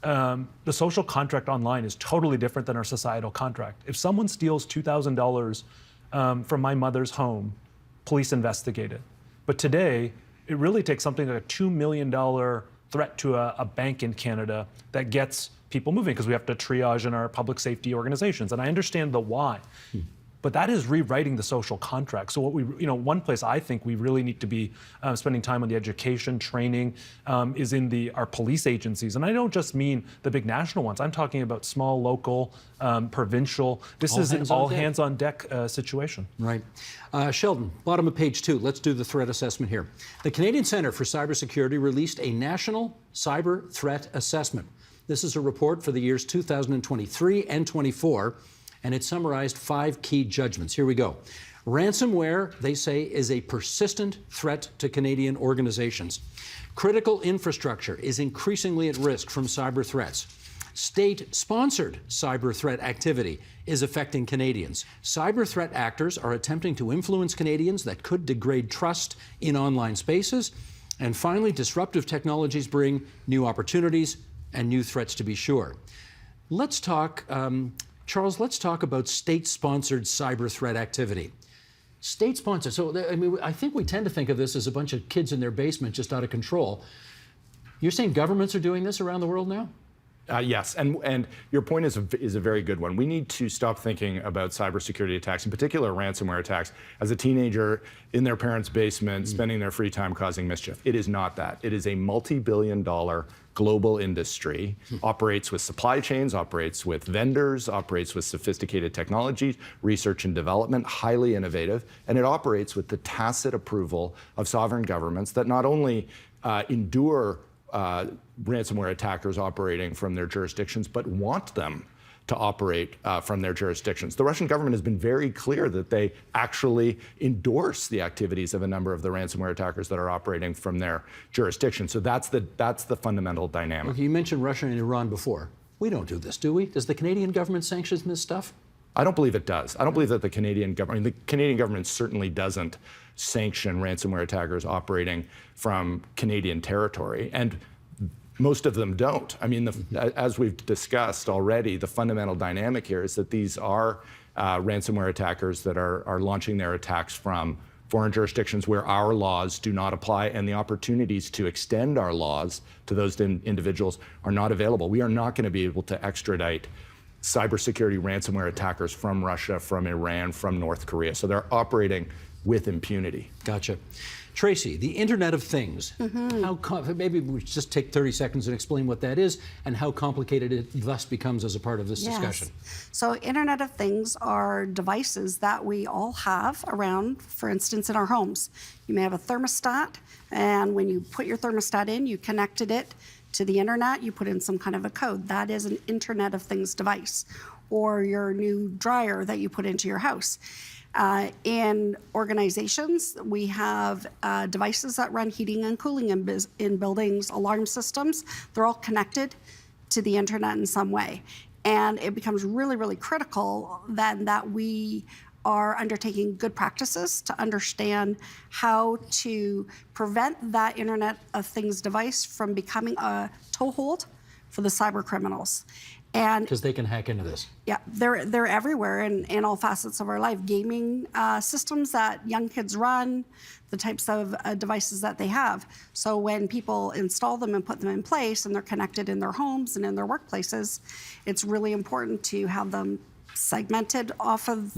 The social contract online is totally different than our societal contract. If someone steals $2,000 from my mother's home, police investigate it. But today, it really takes something like a $2 million threat to a bank in Canada that gets people moving because we have to triage in our public safety organizations. And I understand the why. But that is rewriting the social contract. So one place I think we really need to be spending time on the education, training, is in our police agencies. And I don't just mean the big national ones. I'm talking about small, local, provincial. This is an all hands on deck situation. Right. Sheldon, bottom of page 2. Let's do the threat assessment here. The Canadian Centre for Cybersecurity released a national cyber threat assessment. This is a report for the years 2023 and 24. And it summarized 5 key judgments. Here we go. Ransomware, they say, is a persistent threat to Canadian organizations. Critical infrastructure is increasingly at risk from cyber threats. State-sponsored cyber threat activity is affecting Canadians. Cyber threat actors are attempting to influence Canadians that could degrade trust in online spaces. And finally, disruptive technologies bring new opportunities and new threats, to be sure. Let's talk... Charles, let's talk about state-sponsored cyber threat activity. State-sponsored, so I think we tend to think of this as a bunch of kids in their basement just out of control. You're saying governments are doing this around the world now? Yes, and your point is a very good one. We need to stop thinking about cybersecurity attacks, in particular ransomware attacks, as a teenager in their parents' basement, spending their free time causing mischief. It is not that. It is a multi-billion-dollar global industry, operates with supply chains, operates with vendors, operates with sophisticated technologies, research and development, highly innovative, and it operates with the tacit approval of sovereign governments that not only endure ransomware attackers operating from their jurisdictions, but want them to operate from their jurisdictions. The Russian government has been very clear that they actually endorse the activities of a number of the ransomware attackers that are operating from their jurisdiction. So that's the fundamental dynamic. Okay, you mentioned Russia and Iran before. We don't do this, do we? Does the Canadian government sanction this stuff? I don't believe it does. I don't believe that the Canadian government certainly doesn't sanction ransomware attackers operating from Canadian territory. And most of them don't. I mean, as we've discussed already, the fundamental dynamic here is that these are ransomware attackers that are launching their attacks from foreign jurisdictions where our laws do not apply, and the opportunities to extend our laws to those individuals are not available. We are not going to be able to extradite cybersecurity ransomware attackers from Russia, from Iran, from North Korea. So they're operating with impunity. Gotcha. Tracy, the Internet of Things. Maybe we just take 30 seconds and explain what that is and how complicated it thus becomes as a part of this discussion. So Internet of Things are devices that we all have around, for instance, in our homes. You may have a thermostat, and when you put your thermostat in, you connected it to the internet, you put in some kind of a code. That is an Internet of Things device. Or your new dryer that you put into your house. In organizations, we have devices that run heating and cooling in buildings, alarm systems. They're all connected to the internet in some way. And it becomes really, really critical then that we are undertaking good practices to understand how to prevent that Internet of Things device from becoming a toehold for the cyber criminals. And Because they can hack into this. yeah, they're everywhere in all facets of our life. Gaming systems that young kids run, the types of devices that they have. So when people install them and put them in place and they're connected in their homes and in their workplaces, it's really important to have them segmented off of,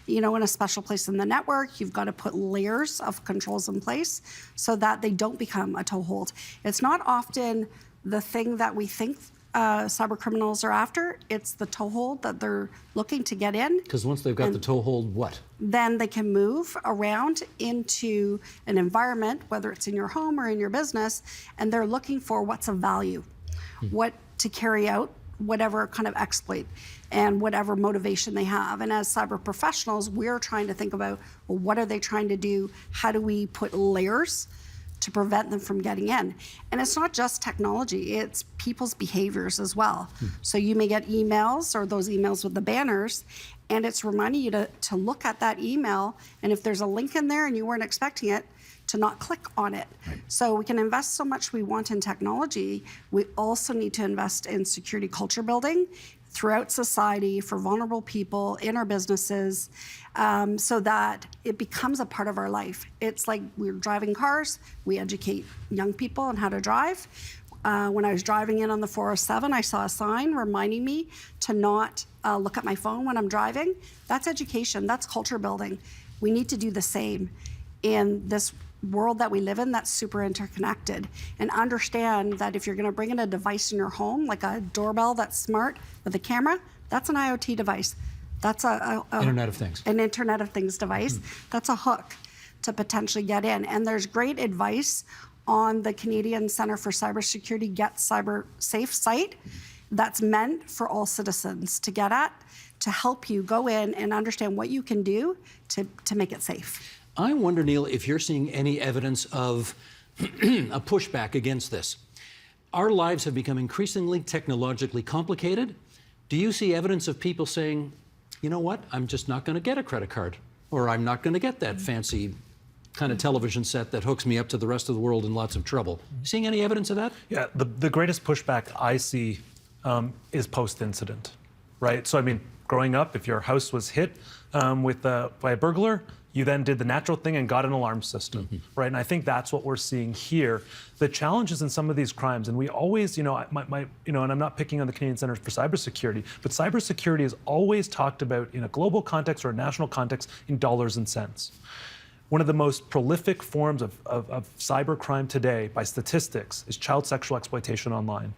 in a special place in the network. You've got to put layers of controls in place so that they don't become a toehold. It's not often the thing that we think cyber criminals are after. It's the toehold that they're looking to get in. Because once they've got the toehold, what? Then they can move around into an environment, whether it's in your home or in your business, and they're looking for what's of value, what to carry out, whatever kind of exploit and whatever motivation they have. And as cyber professionals, we're trying to think about, well, what are they trying to do? How do we put layers to prevent them from getting in? And it's not just technology, it's people's behaviors as well. So you may get emails or those emails with the banners, and it's reminding you to look at that email, and if there's a link in there and you weren't expecting it, to not click on it. Right. So we can invest so much we want in technology. We also need to invest in security culture building throughout society for vulnerable people in our businesses, so that it becomes a part of our life. It's like we're driving cars, we educate young people on how to drive. When I was driving in on the 407, I saw a sign reminding me to not look at my phone when I'm driving. That's education, that's culture building. We need to do the same in this world that we live in that's super interconnected, and understand that if you're going to bring in a device in your home, like a doorbell that's smart with a camera, that's an IoT device. That's a Internet of Things. An Internet of Things device. That's a hook to potentially get in. And there's great advice on the Canadian Centre for Cybersecurity Get Cyber Safe site that's meant for all citizens to get at, to help you go in and understand what you can do to make it safe. I wonder, Neil, if you're seeing any evidence of a pushback against this. Our lives have become increasingly technologically complicated. Do you see evidence of people saying, you know what, I'm just not going to get a credit card, or I'm not going to get that fancy kind of television set that hooks me up to the rest of the world in lots of trouble? Seeing any evidence of that? Yeah, the greatest pushback I see is post-incident, right? So, I mean, growing up, if your house was hit by a burglar, you then did the natural thing and got an alarm system, right? And I think that's what we're seeing here. The challenges in some of these crimes, and we always, and I'm not picking on the Canadian Centre for Cybersecurity, but cybersecurity is always talked about in a global context or a national context in dollars and cents. One of the most prolific forms of cybercrime today, by statistics, is child sexual exploitation online.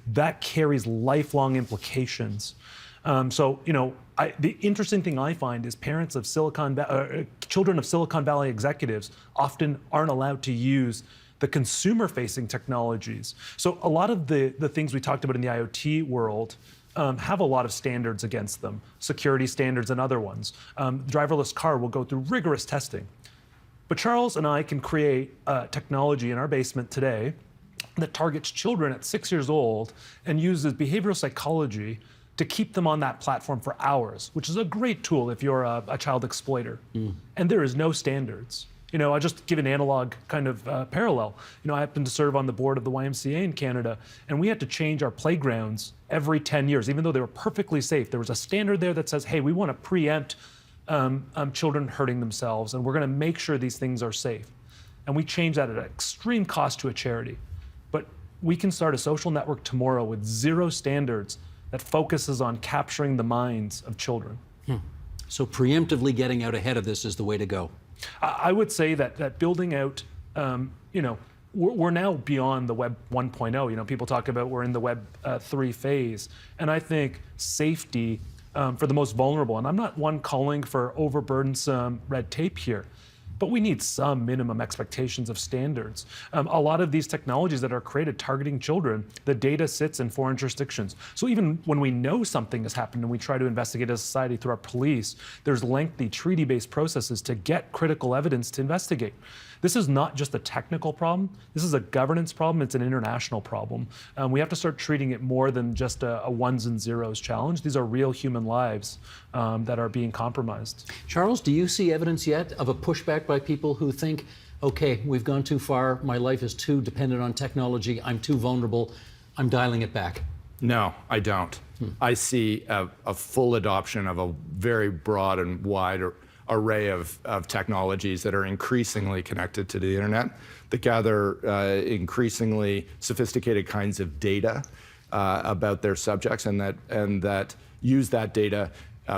That carries lifelong implications. The interesting thing I find is parents of children of Silicon Valley executives often aren't allowed to use the consumer-facing technologies. So a lot of the things we talked about in the IoT world have a lot of standards against them, security standards and other ones. Driverless car will go through rigorous testing. But Charles and I can create technology in our basement today that targets children at 6 years old and uses behavioral psychology to keep them on that platform for hours, which is a great tool if you're a child exploiter. And there is no standards. I'll just give an analog kind of parallel. I happen to serve on the board of the YMCA in Canada, and we had to change our playgrounds every 10 years, even though they were perfectly safe. There was a standard there that says, hey, we want to preempt children hurting themselves, and we're going to make sure these things are safe. And we changed that at an extreme cost to a charity. But we can start a social network tomorrow with zero standards that focuses on capturing the minds of children. So preemptively getting out ahead of this is the way to go. I would say that building out, we're now beyond the Web 1.0. People talk about we're in the Web 3 phase. And I think safety for the most vulnerable, and I'm not one calling for overburdensome red tape here, but we need some minimum expectations of standards. A lot of these technologies that are created targeting children, the data sits in foreign jurisdictions. So even when we know something has happened and we try to investigate as a society through our police, there's lengthy treaty-based processes to get critical evidence to investigate. This is not just a technical problem. This is a governance problem. It's an international problem. We have to start treating it more than just a ones and zeros challenge. These are real human lives that are being compromised. Charles, do you see evidence yet of a pushback by people who think, okay, we've gone too far, my life is too dependent on technology, I'm too vulnerable, I'm dialing it back? No, I don't. I see a full adoption of a very broad and wide array of technologies that are increasingly connected to the internet, that gather increasingly sophisticated kinds of data about their subjects, and that use that data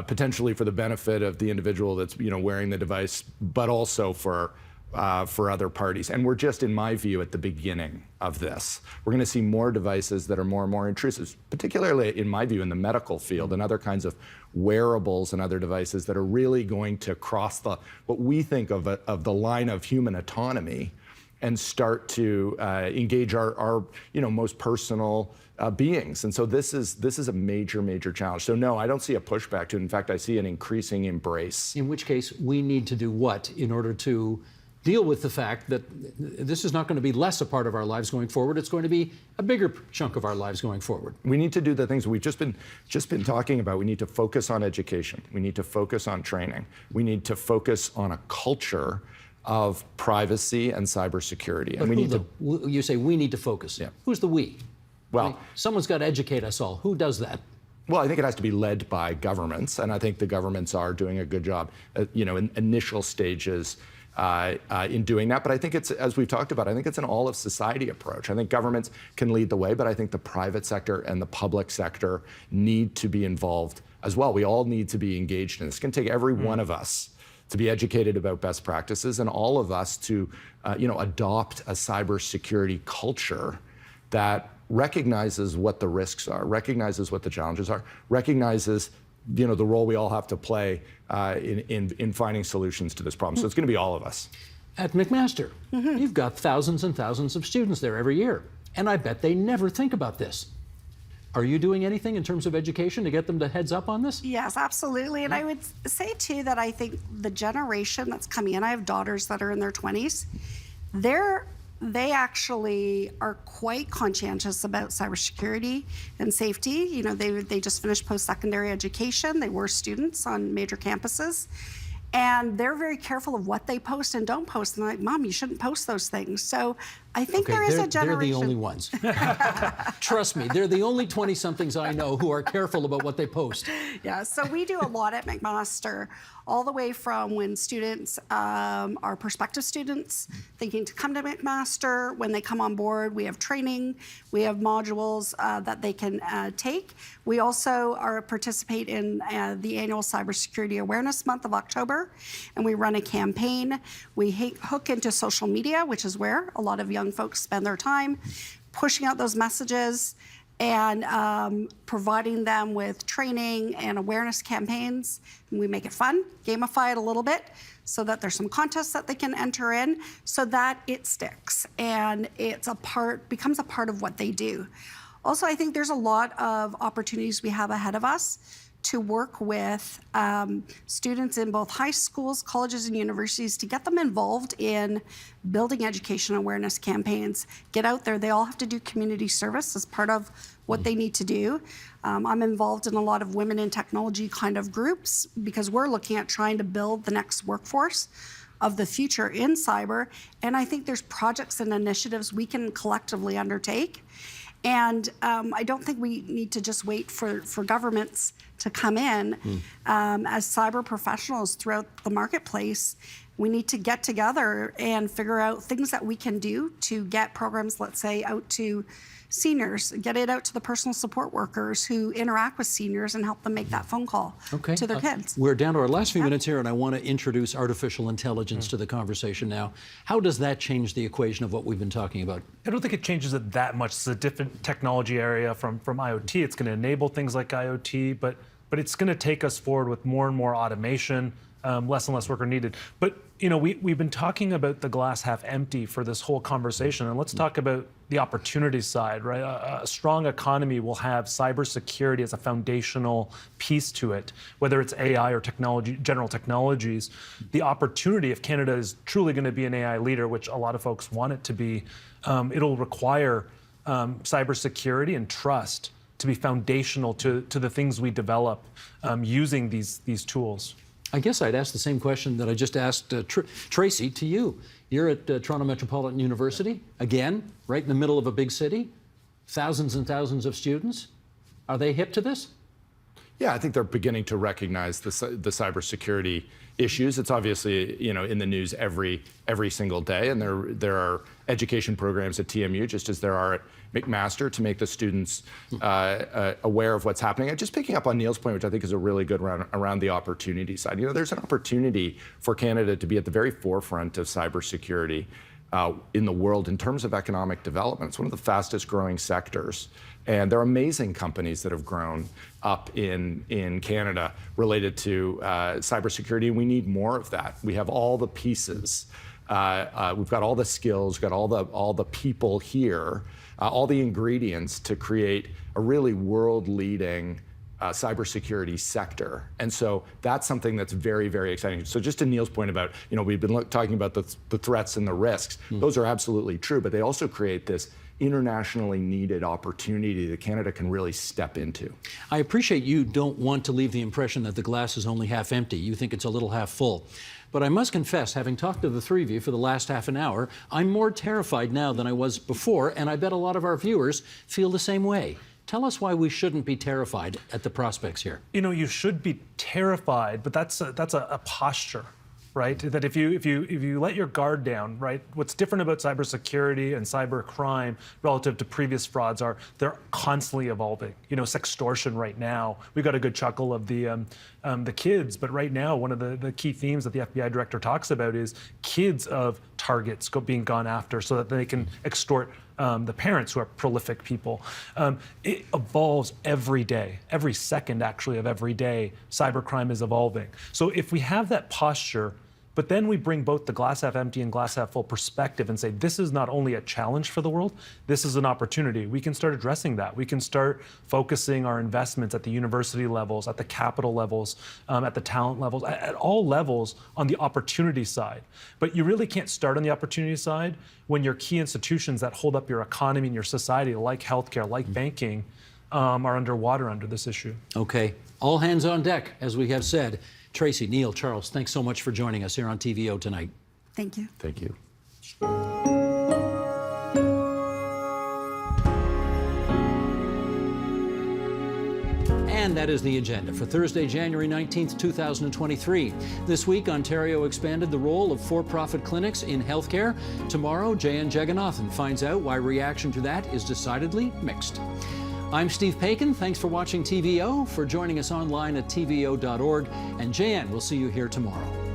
potentially for the benefit of the individual that's wearing the device, but also for other parties. And we're just, in my view, at the beginning of this. We're going to see more devices that are more and more intrusive, particularly, in my view, in the medical field, and other kinds of wearables and other devices that are really going to cross what we think of the line of human autonomy and start to engage our most personal beings. And so this is a major, major challenge. So no, I don't see a pushback to it. In fact, I see an increasing embrace. In which case, we need to do what in order to deal with the fact that this is not going to be less a part of our lives going forward. It's going to be a bigger chunk of our lives going forward. We need to do the things we've just been talking about. We need to focus on education. We need to focus on training. We need to focus on a culture of privacy and cybersecurity. And we need to. You say we need to focus. Yeah. Who's the we? Well, someone's got to educate us all. Who does that? Well, I think it has to be led by governments, and I think the governments are doing a good job, in initial stages in doing that. But I think it's, as we've talked about, I think it's an all of society approach. I think governments can lead the way, but I think the private sector and the public sector need to be involved as well. We all need to be engaged in this. It's going to take every one of us to be educated about best practices, and all of us to, adopt a cybersecurity culture that recognizes what the risks are, recognizes what the challenges are, recognizes the role we all have to play in finding solutions to this problem. So it's going to be all of us. At McMaster, you've got thousands and thousands of students there every year, and I bet they never think about this. Are you doing anything in terms of education to get them to heads up on this? Yes, absolutely. And I would say, too, that I think the generation that's coming in, I have daughters that are in their 20s, they actually are quite conscientious about cybersecurity and safety. They just finished post-secondary education. They were students on major campuses. And they're very careful of what they post and don't post. And they're like, Mom, you shouldn't post those things. So I think there is a generation. They're the only ones. Trust me, they're the only 20-somethings I know who are careful about what they post. Yeah, so we do a lot at McMaster, all the way from when students are prospective students thinking to come to McMaster. When they come on board, we have training, we have modules that they can take. We also participate in the annual Cybersecurity Awareness Month of October, and we run a campaign. We hook into social media, which is where a lot of young folks spend their time, pushing out those messages and providing them with training and awareness campaigns. And we make it fun, gamify it a little bit, so that there's some contests that they can enter in, so that it sticks and becomes a part of what they do. Also, I think there's a lot of opportunities we have ahead of us to work with students in both high schools, colleges, and universities to get them involved in building education awareness campaigns. Get out there. They all have to do community service as part of what they need to do. I'm involved in a lot of women in technology kind of groups because we're looking at trying to build the next workforce of the future in cyber. And I think there's projects and initiatives we can collectively undertake. And I don't think we need to just wait for governments to come in. As cyber professionals throughout the marketplace, we need to get together and figure out things that we can do to get programs, let's say, out to seniors, get it out to the personal support workers who interact with seniors and help them make that phone call to their kids. We're down to our last few minutes here, and I want to introduce artificial intelligence to the conversation now. How does that change the equation of what we've been talking about? I don't think it changes it that much. It's a different technology area from IoT. It's going to enable things like IoT, but it's going to take us forward with more and more automation, less and less worker needed. But we've been talking about the glass half empty for this whole conversation, and let's talk about the opportunity side, right? A strong economy will have cybersecurity as a foundational piece to it, whether it's AI or technology, general technologies. The opportunity, if Canada is truly going to be an AI leader, which a lot of folks want it to be, it'll require cybersecurity and trust to be foundational to the things we develop using these tools. I guess I'd ask the same question that I just asked Tracy to you. You're at Toronto Metropolitan University, again, right in the middle of a big city, thousands and thousands of students. Are they hip to this? Yeah, I think they're beginning to recognize the cybersecurity issues. It's obviously, in the news every single day, and there are education programs at TMU, just as there are at McMaster, to make the students aware of what's happening. And just picking up on Neil's point, which I think is a really good one around the opportunity side. There's an opportunity for Canada to be at the very forefront of cybersecurity in the world in terms of economic development. It's one of the fastest growing sectors. And there are amazing companies that have grown up in Canada related to cybersecurity, and we need more of that. We have all the pieces. We've got all the skills, got all the people here, all the ingredients to create a really world-leading cybersecurity sector. And so that's something that's very, very exciting. So just to Neil's point about, we've been talking about the threats and the risks. Those are absolutely true, but they also create this internationally needed opportunity that Canada can really step into. I appreciate you don't want to leave the impression that the glass is only half empty. You think it's a little half full. But I must confess, having talked to the three of you for the last half an hour, I'm more terrified now than I was before, and I bet a lot of our viewers feel the same way. Tell us why we shouldn't be terrified at the prospects here. You should be terrified, but that's a posture, right? That if you let your guard down, right? What's different about cybersecurity and cybercrime relative to previous frauds are they're constantly evolving. Sextortion right now, we got a good chuckle of the kids, but right now one of the key themes that the FBI director talks about is kids of targets being gone after so that they can extort the parents, who are prolific people. It evolves every day, every second actually of every day. Cybercrime is evolving. So if we have that posture, but then we bring both the glass half empty and glass half full perspective and say, this is not only a challenge for the world, this is an opportunity. We can start addressing that. We can start focusing our investments at the university levels, at the capital levels, at the talent levels, at all levels on the opportunity side. But you really can't start on the opportunity side when your key institutions that hold up your economy and your society, like healthcare, like banking, are underwater under this issue. Okay, all hands on deck, as we have said. Tracy, Neil, Charles, thanks so much for joining us here on TVO tonight. Thank you. Thank you. And that is the agenda for Thursday, January 19th, 2023. This week, Ontario expanded the role of for-profit clinics in healthcare. Tomorrow, Jayan Jagannathan finds out why reaction to that is decidedly mixed. I'm Steve Paikin. Thanks for watching TVO, for joining us online at tvo.org. And Jayan, we'll see you here tomorrow.